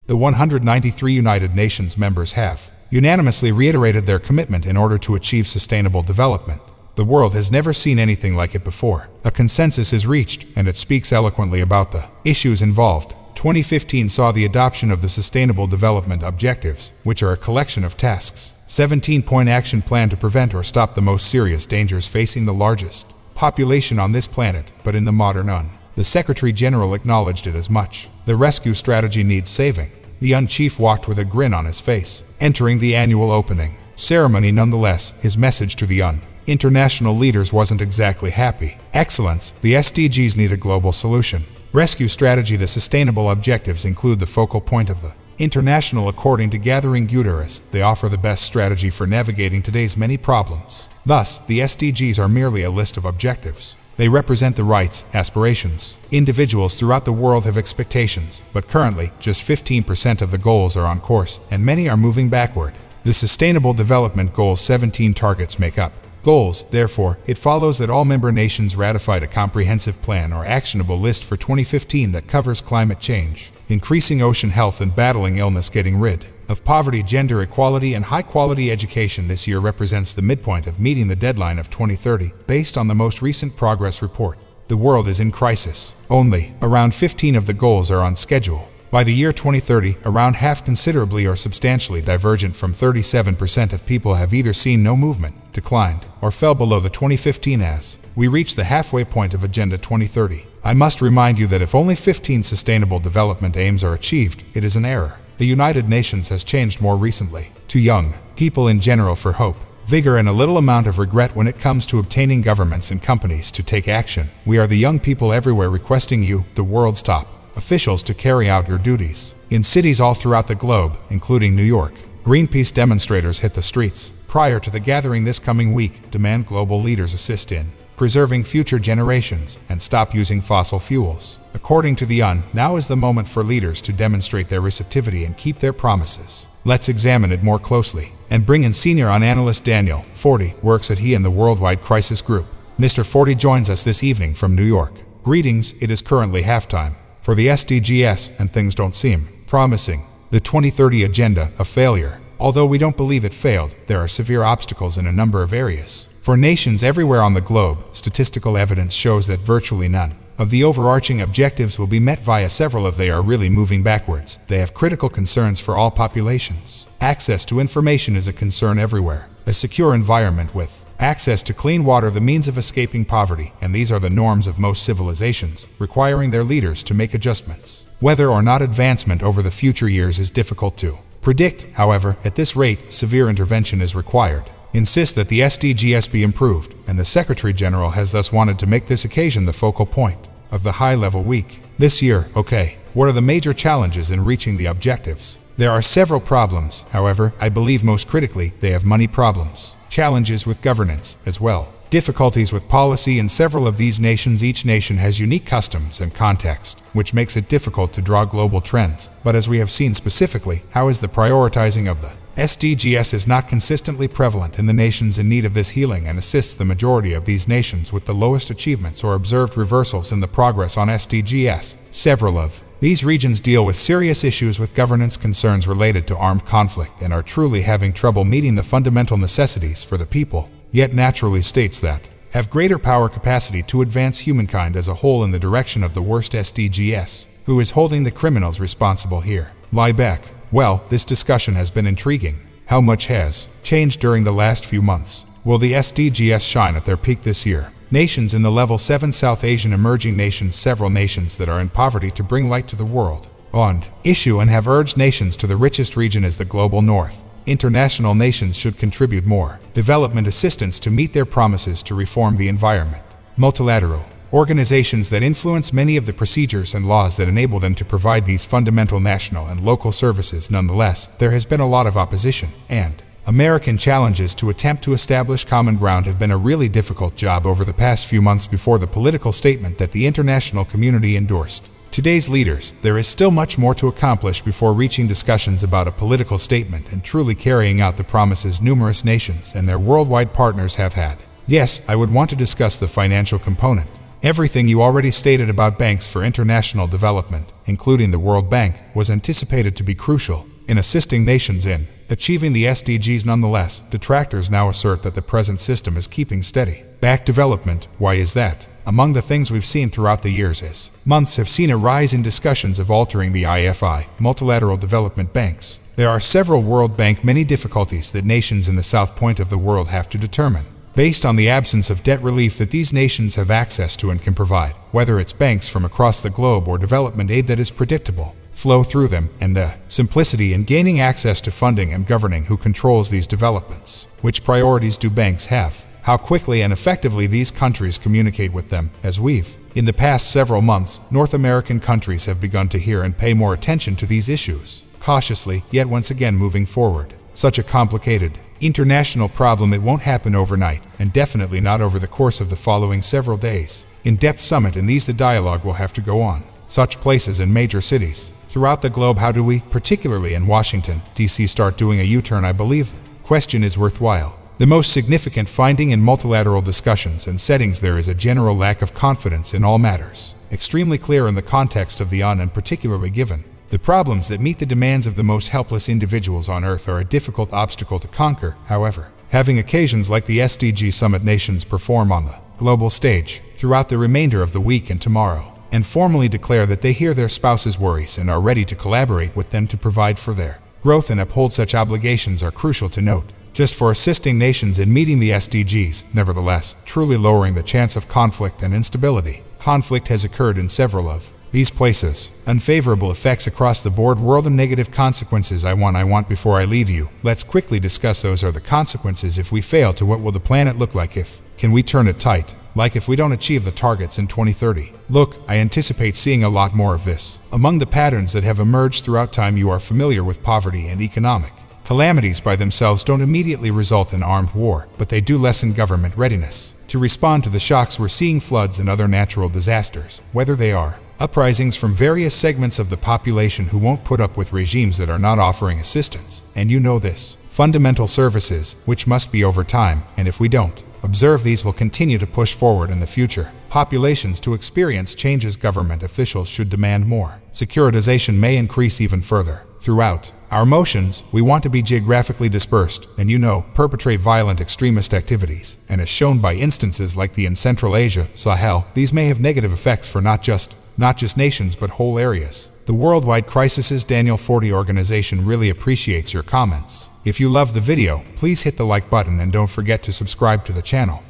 The 193 United Nations members have unanimously reiterated their commitment in order to achieve sustainable development. The world has never seen anything like it before. A consensus is reached, and it speaks eloquently about the issues involved. 2015 saw the adoption of the Sustainable Development Objectives, which are a collection of tasks, 17-point action plan to prevent or stop the most serious dangers facing the largest population on this planet, but in the modern UN. The Secretary-General acknowledged it as much. The rescue strategy needs saving. The UN chief walked with a grin on his face, entering the annual opening ceremony. Nonetheless, his message to the UN international leaders wasn't exactly happy. Excellence, the SDGs need a global solution. Rescue strategy. The sustainable objectives include the focal point of the international. According to Gathering Guterres, they offer the best strategy for navigating today's many problems. Thus, the SDGs are merely a list of objectives. They represent the rights, aspirations. Individuals throughout the world have expectations, but currently, just 15% of the goals are on course, and many are moving backward. The Sustainable Development Goals 17 targets make up goals. Therefore, it follows that all member nations ratified a comprehensive plan or actionable list for 2015 that covers climate change, increasing ocean health and battling illness, getting rid of poverty, gender equality, and high-quality education. This year represents the midpoint of meeting the deadline of 2030, based on the most recent progress report. The world is in crisis. Only around 15 of the goals are on schedule. By the year 2030, around half considerably or substantially divergent from 37% of people have either seen no movement, declined, or fell below the 2015 as we reach the halfway point of Agenda 2030. I must remind you that if only 15 sustainable development aims are achieved, it is an error. The United Nations has changed more recently to young people in general for hope, vigor, and a little amount of regret when it comes to obtaining governments and companies to take action. We are the young people everywhere requesting you, the world's top officials, to carry out your duties. In cities all throughout the globe, including New York, Greenpeace demonstrators hit the streets. Prior to the gathering this coming week, demand global leaders assist in preserving future generations and stop using fossil fuels. According to the UN, now is the moment for leaders to demonstrate their receptivity and keep their promises. Let's examine it more closely and bring in senior UN analyst Daniel, 40, works at the Worldwide Crisis Group. Mr. 40 joins us this evening from New York. Greetings. It is currently halftime for the SDGs, and things don't seem promising. The 2030 Agenda, a failure. Although we don't believe it failed, there are severe obstacles in a number of areas. For nations everywhere on the globe, statistical evidence shows that virtually none of the overarching objectives will be met via several of they are really moving backwards. They have critical concerns for all populations. Access to information is a concern everywhere. A secure environment with access to clean water, the means of escaping poverty, and these are the norms of most civilizations, requiring their leaders to make adjustments. Whether or not advancement over the future years is difficult to predict. However, at this rate, severe intervention is required. Insist that the SDGs be improved, and the Secretary-General has thus wanted to make this occasion the focal point of the high-level week. This year, okay, what are the major challenges in reaching the objectives? There are several problems. However, I believe most critically, they have money problems. Challenges with governance as well. Difficulties with policy in several of these nations. Each nation has unique customs and context, which makes it difficult to draw global trends. But as we have seen specifically, how is the prioritizing of the SDGs is not consistently prevalent in the nations in need of this healing, and assists the majority of these nations with the lowest achievements or observed reversals in the progress on SDGs. Several of these regions deal with serious issues with governance concerns related to armed conflict and are truly having trouble meeting the fundamental necessities for the people, yet naturally states that have greater power capacity to advance humankind as a whole in the direction of the worst SDGs. Who is holding the criminals responsible here? Lie back. Well, this discussion has been intriguing. How much has changed during the last few months? Will the SDGs shine at their peak this year? Nations in the Level 7 South Asian emerging nations, several nations that are in poverty, to bring light to the world on issue, and have urged nations to the richest region as the global north. International nations should contribute more development assistance to meet their promises to reform the environment. Multilateral organizations that influence many of the procedures and laws that enable them to provide these fundamental national and local services. Nonetheless, there has been a lot of opposition, and American challenges to attempt to establish common ground have been a really difficult job over the past few months before the political statement that the international community endorsed. Today's leaders, there is still much more to accomplish before reaching discussions about a political statement and truly carrying out the promises numerous nations and their worldwide partners have had. Yes, I would want to discuss the financial component. Everything you already stated about banks for international development, including the World Bank, was anticipated to be crucial in assisting nations in achieving the SDGs. Nonetheless, detractors now assert that the present system is keeping steady back development. Why is that? Among the things we've seen throughout the years is months have seen a rise in discussions of altering the IFI, multilateral development banks. There are several World Bank many difficulties that nations in the south point of the world have to determine, based on the absence of debt relief that these nations have access to and can provide, whether it's banks from across the globe or development aid that is predictable, flow through them, and the simplicity in gaining access to funding and governing who controls these developments. Which priorities do banks have? How quickly and effectively these countries communicate with them, as we've, in the past several months, North American countries have begun to hear and pay more attention to these issues, cautiously, yet once again moving forward. Such a complicated, international problem, it won't happen overnight, and definitely not over the course of the following several days. In-depth summit and the dialogue will have to go on. Such places in major cities throughout the globe. How do we, particularly in Washington, D.C., start doing a U-turn? I believe the question is worthwhile. The most significant finding in multilateral discussions and settings there is a general lack of confidence in all matters, extremely clear in the context of the UN and particularly given the problems that meet the demands of the most helpless individuals on Earth are a difficult obstacle to conquer. However, having occasions like the SDG Summit nations perform on the global stage throughout the remainder of the week and tomorrow, and formally declare that they hear their spouses' worries and are ready to collaborate with them to provide for their growth and uphold such obligations are crucial to note, just for assisting nations in meeting the SDGs, nevertheless, truly lowering the chance of conflict and instability. Conflict has occurred in several of these places. Unfavorable effects across the board, world and negative consequences. I want before I leave you, let's quickly discuss those. Are the consequences if we fail to? What will the planet look like if? Can we turn it tight? Like if we don't achieve the targets in 2030? Look, I anticipate seeing a lot more of this. Among the patterns that have emerged throughout time, you are familiar with poverty and economic calamities by themselves don't immediately result in armed war, but they do lessen government readiness to respond to the shocks. We're seeing floods and other natural disasters, whether they are uprisings from various segments of the population who won't put up with regimes that are not offering assistance. And you know this. Fundamental services, which must be over time, and if we don't observe these, will continue to push forward in the future. Populations to experience changes. Government officials should demand more. Securitization may increase even further. Throughout our motions, we want to be geographically dispersed and, perpetrate violent extremist activities. And as shown by instances like the in Central Asia, Sahel, these may have negative effects for not just nations but whole areas. The worldwide crises. Daniel 40 organization really appreciates your comments. If you love the video, please hit the like button and don't forget to subscribe to the channel.